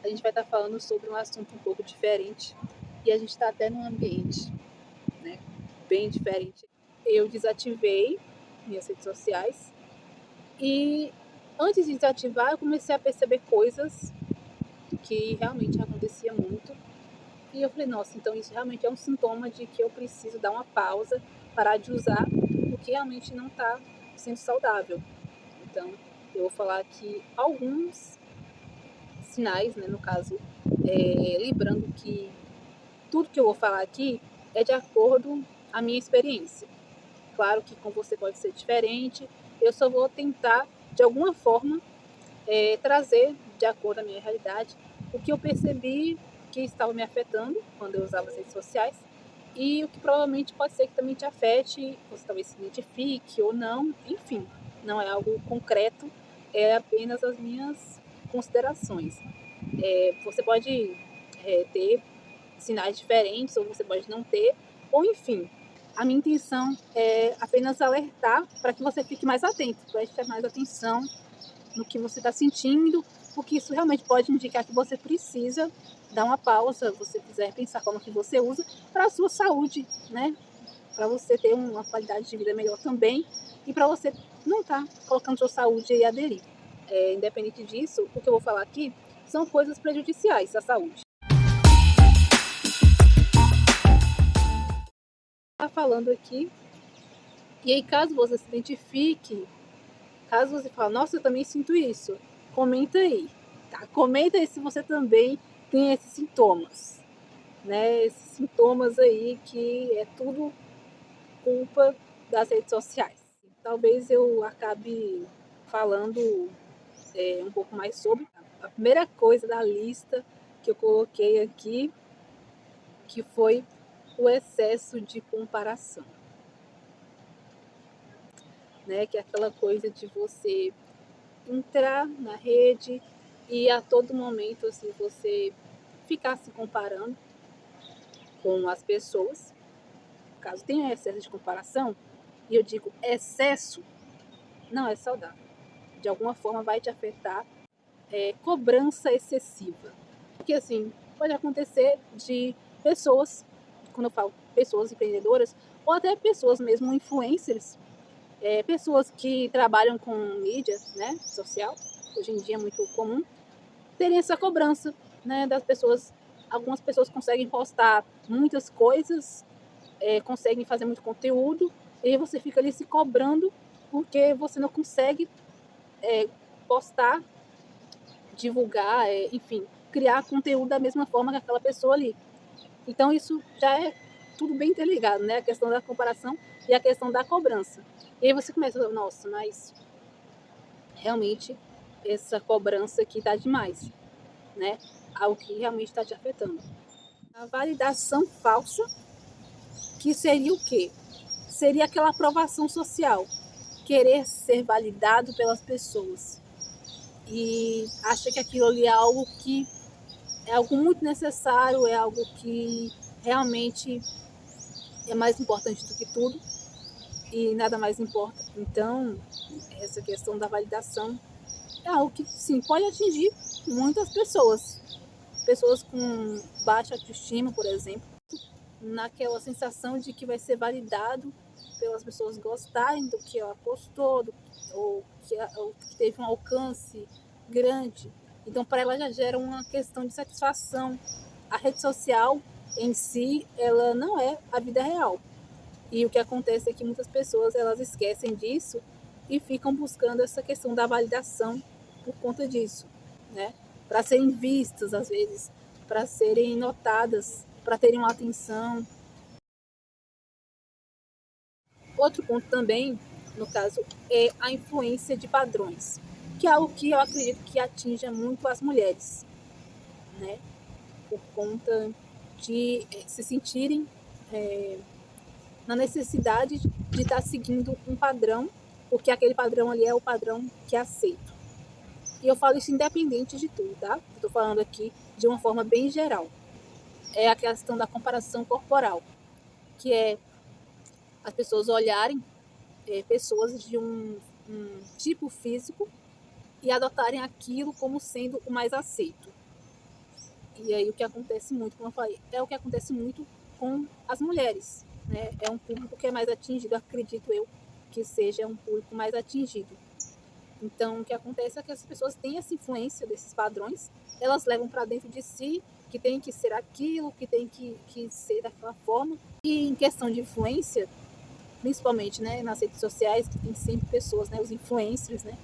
a gente vai estar falando sobre um assunto um pouco diferente e a gente está até num ambiente, né, bem diferente. Eu desativei minhas redes sociais e antes de desativar eu comecei a perceber coisas que realmente acontecia muito e eu falei, nossa, então isso realmente é um sintoma de que eu preciso dar uma pausa, parar de usar, porque realmente não está sendo saudável. Então, eu vou falar aqui alguns sinais, né, no caso, lembrando que tudo que eu vou falar aqui é de acordo com a minha experiência. Claro que com você pode ser diferente, eu só vou tentar, de alguma forma, trazer, de acordo com a minha realidade, o que eu percebi que estava me afetando quando eu usava as redes sociais e o que provavelmente pode ser que também te afete, você talvez se identifique ou não, enfim, não é algo concreto, é apenas as minhas considerações. Você pode ter sinais diferentes, ou você pode não ter, ou enfim. A minha intenção é apenas alertar para que você fique mais atento, preste mais atenção no que você está sentindo, porque isso realmente pode indicar que você precisa dar uma pausa, você quiser pensar como que você usa para a sua saúde, né? Para você ter uma qualidade de vida melhor também e para você não estar colocando sua saúde aí à deriva. Independente disso, o que eu vou falar aqui são coisas prejudiciais à saúde. Tá falando aqui, e aí caso você se identifique, caso você fale, nossa, eu também sinto isso, comenta aí, tá? Comenta aí se você também tem esses sintomas, né? Esses sintomas aí que é tudo culpa das redes sociais. Talvez eu acabe falando um pouco mais sobre a primeira coisa da lista que eu coloquei aqui, que foi o excesso de comparação, né? Que é aquela coisa de você entrar na rede e a todo momento assim você ficar se comparando com as pessoas. Caso tenha excesso de comparação, e eu digo excesso, não é saudável. De alguma forma vai te afetar. Cobrança excessiva. Porque assim, pode acontecer de pessoas, quando eu falo pessoas empreendedoras, ou até pessoas mesmo influencers, pessoas que trabalham com mídia, né, social, hoje em dia é muito comum, terem essa cobrança, né, das pessoas. Algumas pessoas conseguem postar muitas coisas, conseguem fazer muito conteúdo, e você fica ali se cobrando porque você não consegue postar, divulgar, enfim, criar conteúdo da mesma forma que aquela pessoa ali. Então isso já é tudo bem interligado, né? A questão da comparação e a questão da cobrança. E aí você começa a, nossa, mas realmente essa cobrança aqui tá demais, né? Algo que realmente está te afetando. A validação falsa, que seria o quê? Seria aquela aprovação social, querer ser validado pelas pessoas. E acha que aquilo ali é algo muito necessário, é algo que realmente é mais importante do que tudo e nada mais importa. Então, essa questão da validação é algo que, sim, pode atingir muitas pessoas. Pessoas com baixa autoestima, por exemplo, naquela sensação de que vai ser validado pelas pessoas gostarem do que ela postou, ou que teve um alcance grande. Então, para ela já gera uma questão de satisfação. A rede social em si, ela não é a vida real. E o que acontece é que muitas pessoas elas esquecem disso e ficam buscando essa questão da validação por conta disso, né? Para serem vistas às vezes, para serem notadas, para terem uma atenção. Outro ponto também, no caso, é a influência de padrões, que é algo que eu acredito que atinja muito as mulheres, né? Por conta de se sentirem na necessidade de estar seguindo um padrão, porque aquele padrão ali é o padrão que é aceito. E eu falo isso independente de tudo, tá? Estou falando aqui de uma forma bem geral. É a questão da comparação corporal, que é as pessoas olharem pessoas de um tipo físico e adotarem aquilo como sendo o mais aceito. E aí o que acontece muito, como eu falei, é o que acontece muito com as mulheres, né? É um público que é mais atingido, acredito eu, que seja um público mais atingido. Então, o que acontece é que as pessoas têm essa influência desses padrões, elas levam para dentro de si que tem que ser aquilo, que tem que ser daquela forma. E em questão de influência, principalmente, né, nas redes sociais, que tem sempre pessoas, né, os influencers, né,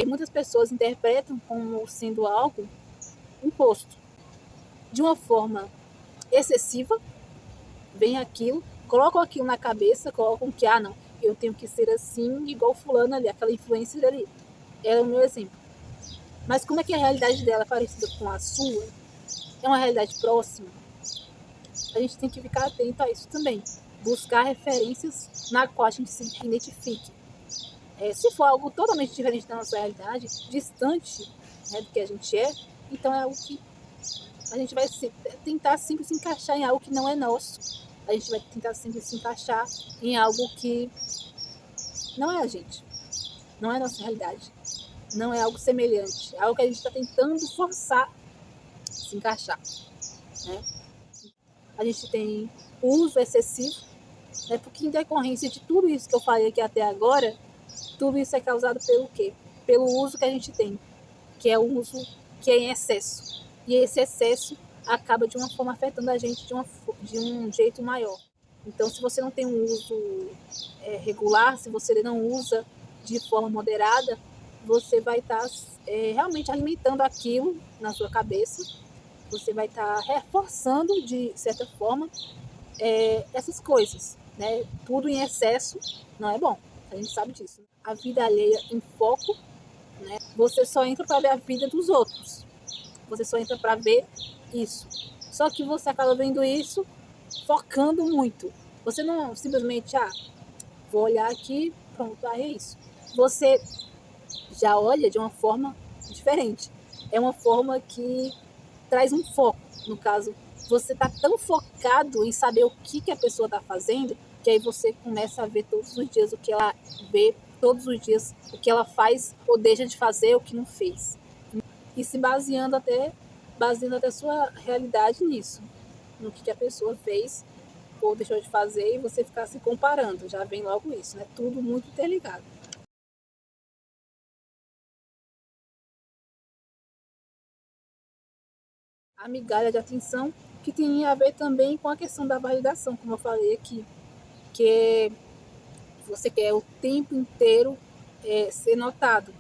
muitas pessoas interpretam como sendo algo imposto de uma forma excessiva, vem aquilo, colocam aquilo na cabeça, colocam que, não, eu tenho que ser assim, igual fulano ali, aquela influencer ali. Ela é o meu exemplo. Mas como é que a realidade dela é parecida com a sua? É uma realidade próxima? A gente tem que ficar atento a isso também. Buscar referências na qual a gente se identifique. Se for algo totalmente diferente da nossa realidade, distante, né, do que a gente é, então é algo que a gente vai tentar sempre se encaixar em algo que não é nosso. A gente vai tentar sempre se encaixar em algo que não é a gente, não é a nossa realidade, não é algo semelhante, é algo que a gente está tentando forçar se encaixar, né? A gente tem o uso excessivo, né? Porque em decorrência de tudo isso que eu falei aqui até agora, tudo isso é causado pelo quê? Pelo uso que a gente tem, que é o uso que é em excesso. E esse excesso acaba de uma forma afetando a gente de um jeito maior. Então, se você não tem um uso regular, se você não usa de forma moderada, você vai estar realmente alimentando aquilo na sua cabeça, você vai estar reforçando, de certa forma, essas coisas, né? Tudo em excesso não é bom, a gente sabe disso. A vida alheia em foco, né? Você só entra para ver a vida dos outros, você só entra para ver isso. Só que você acaba vendo isso focando muito. Você não simplesmente, vou olhar aqui, pronto, é isso. Você já olha de uma forma diferente. É uma forma que traz um foco. No caso, você está tão focado em saber o que a pessoa está fazendo, que aí você começa a ver todos os dias o que ela vê, todos os dias o que ela faz ou deixa de fazer, o que não fez. E se baseando até a sua realidade nisso, no que a pessoa fez ou deixou de fazer, e você ficar se comparando. Já vem logo isso, né? Tudo muito interligado. A migalha de atenção, que tem a ver também com a questão da validação, como eu falei aqui, que você quer o tempo inteiro ser notado.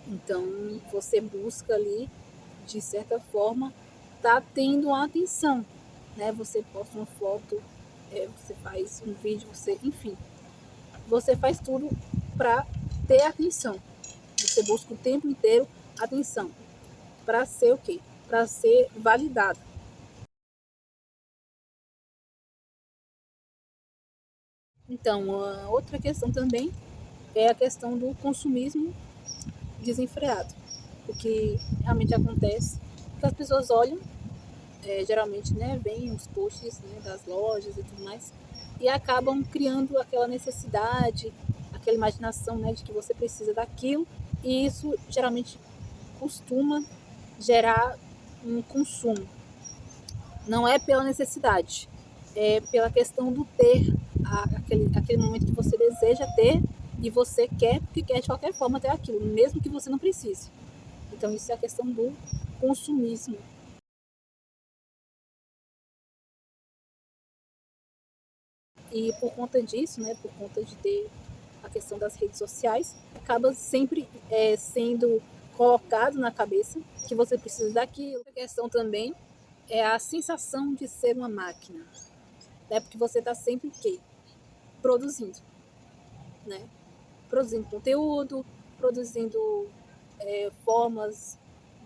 Então, você busca ali, de certa forma, tá tendo uma atenção, né? Você posta uma foto, você faz um vídeo, enfim, você faz tudo para ter atenção. Você busca o tempo inteiro atenção. Para ser o quê? Para ser validado. Então, a outra questão também é a questão do consumismo desenfreado. O que realmente acontece é que as pessoas olham, geralmente, né, veem os posts, né, das lojas e tudo mais, e acabam criando aquela necessidade, aquela imaginação, né, de que você precisa daquilo, e isso geralmente costuma gerar um consumo. Não é pela necessidade, é pela questão do ter, aquele momento que você deseja ter e você quer, porque quer de qualquer forma ter aquilo, mesmo que você não precise. Então, isso é a questão do consumismo. E por conta disso, né, por conta de ter a questão das redes sociais, acaba sempre sendo colocado na cabeça que você precisa daquilo. A questão também é a sensação de ser uma máquina, né? Porque você está sempre o quê? Produzindo, né? Produzindo conteúdo, produzindo formas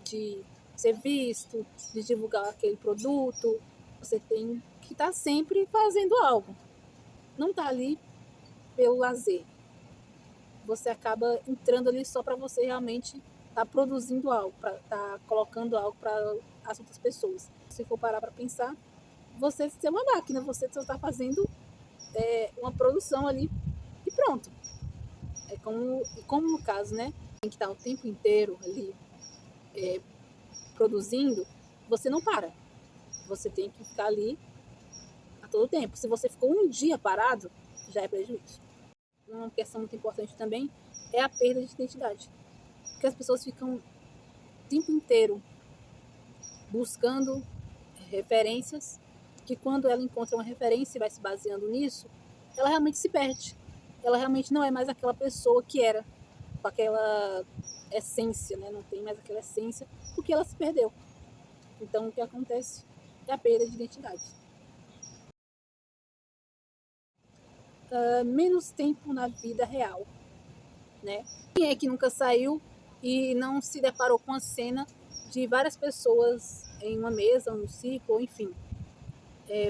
de ser visto, de divulgar aquele produto. Você tem que estar sempre fazendo algo. Não está ali pelo lazer. Você acaba entrando ali só para você realmente estar produzindo algo, para estar colocando algo para as outras pessoas. Se for parar para pensar, você ser uma máquina, você só está fazendo uma produção ali e pronto. Como no caso, né? Tem que estar o tempo inteiro ali produzindo, você não para. Você tem que ficar ali a todo tempo. Se você ficou um dia parado, já é prejuízo. Uma questão muito importante também é a perda de identidade. Porque as pessoas ficam o tempo inteiro buscando referências, que quando ela encontra uma referência e vai se baseando nisso, ela realmente se perde. Ela realmente não é mais aquela pessoa que era, com aquela essência, né? Não tem mais aquela essência, porque ela se perdeu. Então, o que acontece é a perda de identidade. Menos tempo na vida real, né? Quem é que nunca saiu e não se deparou com a cena de várias pessoas em uma mesa, um círculo, enfim,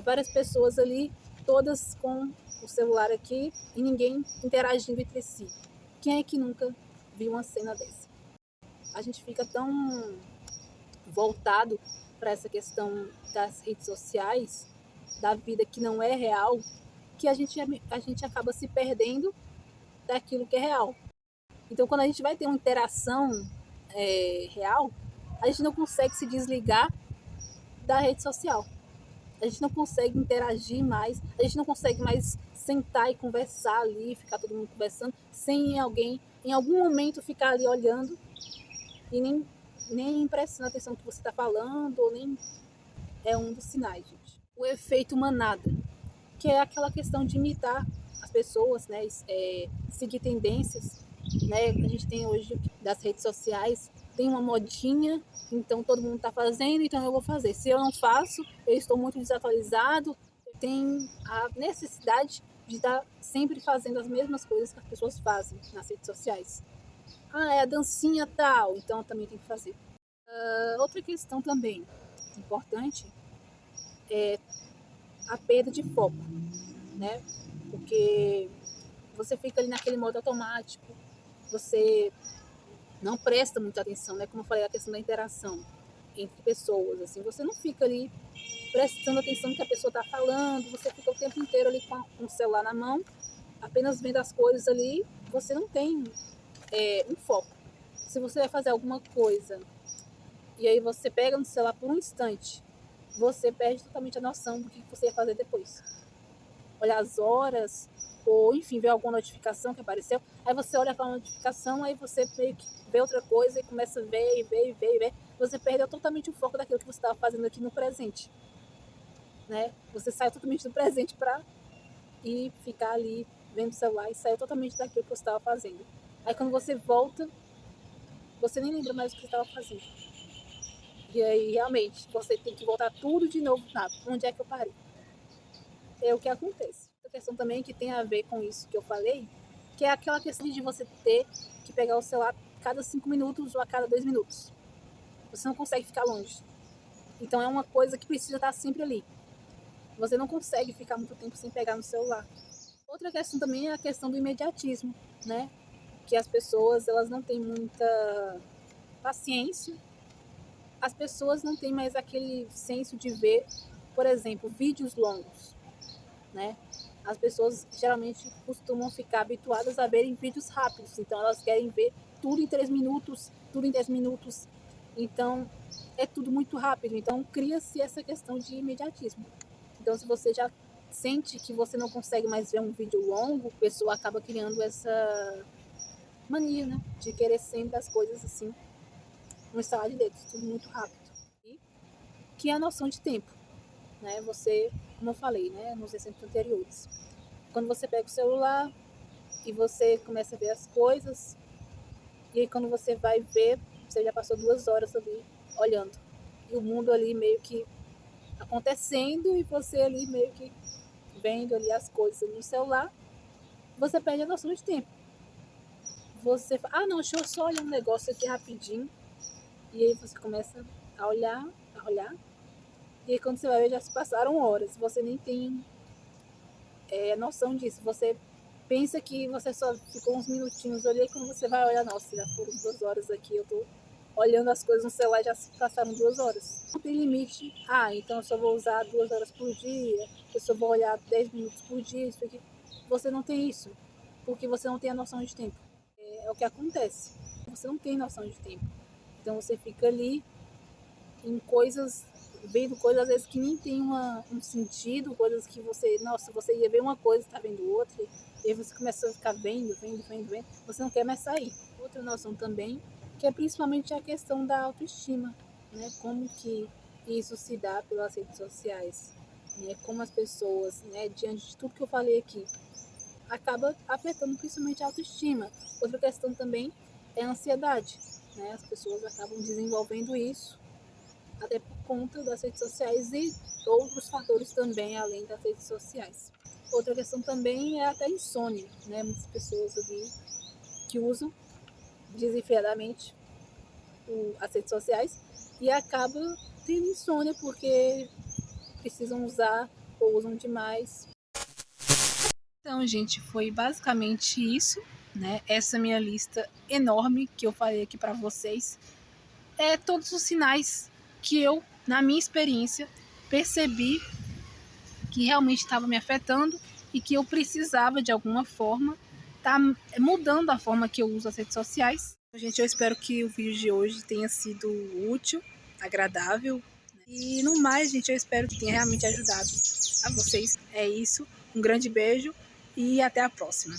várias pessoas ali, todas com o celular aqui e ninguém interagindo entre si. Quem é que nunca viu uma cena dessa? A gente fica tão voltado para essa questão das redes sociais, da vida que não é real, que a gente acaba se perdendo daquilo que é real. Então, quando a gente vai ter uma interação real, a gente não consegue se desligar da rede social. A gente não consegue interagir mais, a gente não consegue mais sentar e conversar ali, ficar todo mundo conversando, sem alguém, em algum momento, ficar ali olhando e nem prestando atenção no que você está falando, ou nem é um dos sinais, gente. O efeito manada, que é aquela questão de imitar as pessoas, né, seguir tendências, né, a gente tem hoje das redes sociais, tem uma modinha, então todo mundo está fazendo, então eu vou fazer. Se eu não faço, eu estou muito desatualizado, tem a necessidade de estar sempre fazendo as mesmas coisas que as pessoas fazem nas redes sociais. Ah, é a dancinha tal, então eu também tenho que fazer. Outra questão também importante é a perda de foco, né? Porque você fica ali naquele modo automático, você não presta muita atenção, né? Como eu falei, a questão da interação entre pessoas, assim, você não fica ali prestando atenção no que a pessoa está falando, você fica o tempo inteiro ali com o celular na mão, apenas vendo as coisas ali, você não tem um foco. Se você vai fazer alguma coisa e aí você pega no celular por um instante, você perde totalmente a noção do que você ia fazer depois. Olhar as horas, ou enfim, ver alguma notificação que apareceu, aí você olha aquela notificação, aí você meio que vê outra coisa e começa a ver, e ver, e ver, e ver. Você perdeu totalmente o foco daquilo que você estava fazendo aqui no presente, né? Você sai totalmente do presente para ir ficar ali vendo o celular e saiu totalmente daquilo que você estava fazendo. Aí quando você volta, você nem lembra mais o que você estava fazendo. E aí realmente você tem que voltar tudo de novo. Onde é que eu parei? É o que acontece. Outra questão também que tem a ver com isso que eu falei, que é aquela questão de você ter que pegar o celular a cada 5 minutos ou a cada 2 minutos. Você não consegue ficar longe. Então é uma coisa que precisa estar sempre ali. Você não consegue ficar muito tempo sem pegar no celular. Outra questão também é a questão do imediatismo, né? Que as pessoas elas não têm muita paciência. As pessoas não têm mais aquele senso de ver, por exemplo, vídeos longos, né? As pessoas geralmente costumam ficar habituadas a verem vídeos rápidos, então elas querem ver tudo em 3 minutos, tudo em 10 minutos. Então é tudo muito rápido, então cria-se essa questão de imediatismo. Então se você já sente que você não consegue mais ver um vídeo longo, a pessoa acaba criando essa mania, né, de querer sempre as coisas assim, no estalar de dedos, tudo muito rápido. E que é a noção de tempo, né? Você, como eu falei, né, nos exemplos anteriores, quando você pega o celular e você começa a ver as coisas, e aí quando você vai ver, você já passou 2 horas ali olhando. E o mundo ali meio que acontecendo e você ali meio que vendo ali as coisas no celular, você perde a noção de tempo. Você fala, não, deixa eu só olhar um negócio aqui rapidinho. E aí você começa a olhar. E aí quando você vai ver, já se passaram horas. Você nem tem noção disso. Você pensa que você só ficou uns minutinhos ali, e quando você vai olhar, nossa, já foram 2 horas aqui, eu tô olhando as coisas no celular, já se passaram 2 horas. Não tem limite. Ah, então eu só vou usar 2 horas por dia, eu só vou olhar 10 minutos por dia, isso aqui. Você não tem isso, porque você não tem a noção de tempo. É o que acontece. Você não tem noção de tempo. Então você fica ali em coisas, vendo coisas às vezes que nem tem um sentido, coisas que você ia ver uma coisa, está vendo outra, e aí você começa a ficar vendo, você não quer mais sair. Outra noção também, que é principalmente a questão da autoestima, né? Como que isso se dá pelas redes sociais, né? Como as pessoas, né, diante de tudo que eu falei aqui, acaba afetando principalmente a autoestima. Outra questão também é a ansiedade, né? As pessoas acabam desenvolvendo isso até por conta das redes sociais e outros fatores também além das redes sociais. Outra questão também é até a insônia, né? Muitas pessoas ali que usam desenfreadamente as redes sociais e acabam tendo insônia porque precisam usar ou usam demais. Então, gente, foi basicamente isso, né? Essa minha lista enorme que eu falei aqui para vocês é todos os sinais que eu, na minha experiência, percebi que realmente estava me afetando e que eu precisava de alguma forma estar mudando a forma que eu uso as redes sociais. Gente, eu espero que o vídeo de hoje tenha sido útil, agradável. E no mais, gente, eu espero que tenha realmente ajudado a vocês. É isso. Um grande beijo e até a próxima.